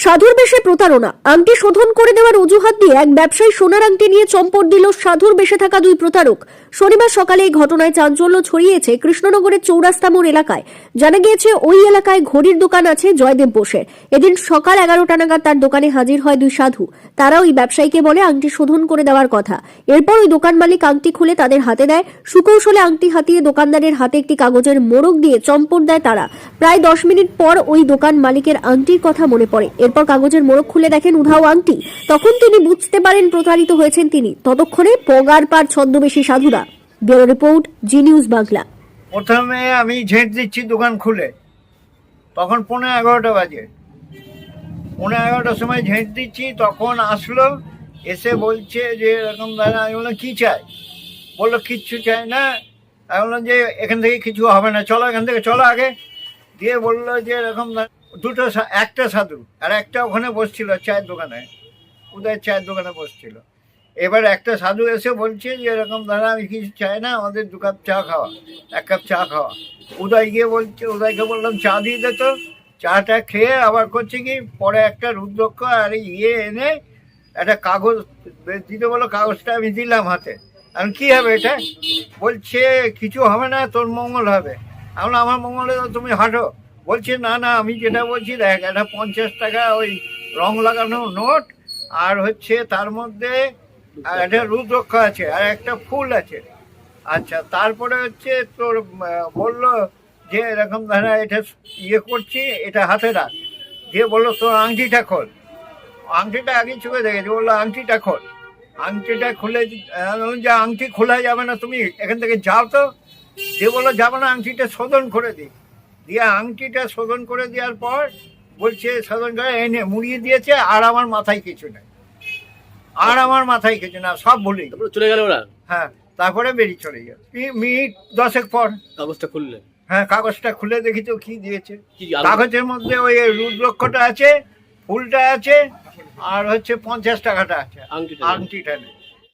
সাধুর বেশে প্রতারণা, আংটি শোধন করে দেওয়ার অজুহাত দিয়ে এক ব্যবসায়ী সোনার আংটি নিয়ে চম্পট দিল সাধুর বেশে থাকা দুই প্রতারক। শনিবার সকালে এই ঘটনায় চাঞ্চল্য ছড়িয়েছে কৃষ্ণনগরের চৌরাস্তা মোড় এলাকায়। জানা গিয়েছে ওই এলাকায় ঘড়ির দোকান আছে জয়দেব বোসের। এদিন সকাল 11টা নাগাদ তার দোকানে হাজির হয় দুই সাধু। তারা ওই ব্যবসায়ীকে বলে আংটি শোধন করে দেওয়ার কথা। এরপর ওই দোকান মালিক আংটি খুলে তাদের হাতে দেয়। সুকৌশলে আংটি হাতিয়ে দোকানদারের হাতে একটি কাগজের মোড়ক দিয়ে চম্পট দেয় তারা। প্রায় 10 মিনিট পর ওই দোকান মালিকের আংটির কথা মনে পড়ে। এরপর কাগজের মোড়ক খুলে দেখেন উধাও আংটি। তখন তিনি বুঝতে পারেন প্রতারিত হয়েছেন তিনি। ততক্ষণে পগার পার ছদ্মবেশী সাধুরা। ব্যুরো রিপোর্ট, জি নিউজ বাংলা। প্রথমে আমি ঝেঁট দিচ্ছি দোকান খুলে, তখন 11:15 বাজে। 11:15 সময় ঝেঁট দিচ্ছি, তখন আসলো, এসে বলছে যে এরকম দাদা। আমি বললাম কী চাই? বললো কিচ্ছু চাই না। আমি বললাম যে এখান থেকে কিছু হবে না, চলো এখান থেকে চলো আগে। দিয়ে বললো যে এরকম একটা সাধু আর একটা ওখানে বসছিল চায়ের দোকানে, উদয় চায়ের দোকানে বসছিল। এবার একটা সাধু এসে বলছে যে এরকম দাদা আমি কিছু চাই না, আমাদের 2 কাপ চা খাওয়া, 1 কাপ চা খাওয়া। উদয় গিয়ে বলছে, উদয়কে বললাম চা দিয়ে দে তো। চাটা খেয়ে আবার করছে কি, পরে একটা রুদ্রক্ষ আর এনে একটা কাগজ দিতে বলো, কাগজটা আমি দিলাম হাতে। আমি কী হবে এটা? বলছে কিছু হবে না, তোর মঙ্গল হবে। আমি আমার মঙ্গল হলে তুমি হাঁটো। বলছে না না, আমি যেটা বলছি দেখ, একটা 50 টাকা ওই রং লাগানো নোট, আর হচ্ছে তার মধ্যে একটা রুদ্রক্ষ আছে আর একটা ফুল আছে। আচ্ছা, তারপরে হচ্ছে তোর বললো যে এরকম ধারা এটা করছি, এটা হাতে রাখ। দিয়ে বললো তোর আংটিটা খোল। আংটিটা আগে চুকে দেখেছি। বললো আংটিটা খোল। আংটিটা খুলে যে আংটি খোলা যাবে না, তুমি এখান থেকে যাও তো। দিয়ে বললো যাবো না, আংটিটা শোধন করে দিই। দিয়ে আংটিটা শোধন করে দেওয়ার পর বলছে শোধন করে এনে মুড়িয়ে দিয়েছে, আর আমার মাথায় কিছু নেই, আর আমার মাথায় কিছু না, সব ভুলে চলে গেল ওরা। হ্যাঁ, তারপরে বেরিয়ে চলে যাবে। মিনিট 10 পর কাগজটা খুললে? হ্যাঁ, কাগজটা খুলে দেখি তো কি দিয়েছে। কি কাগজের মধ্যে ওই রুদ্রক্ষটা আছে, ফুলটা আছে, আর হচ্ছে 50 টাকাটা আছে, আংটিটা নেই।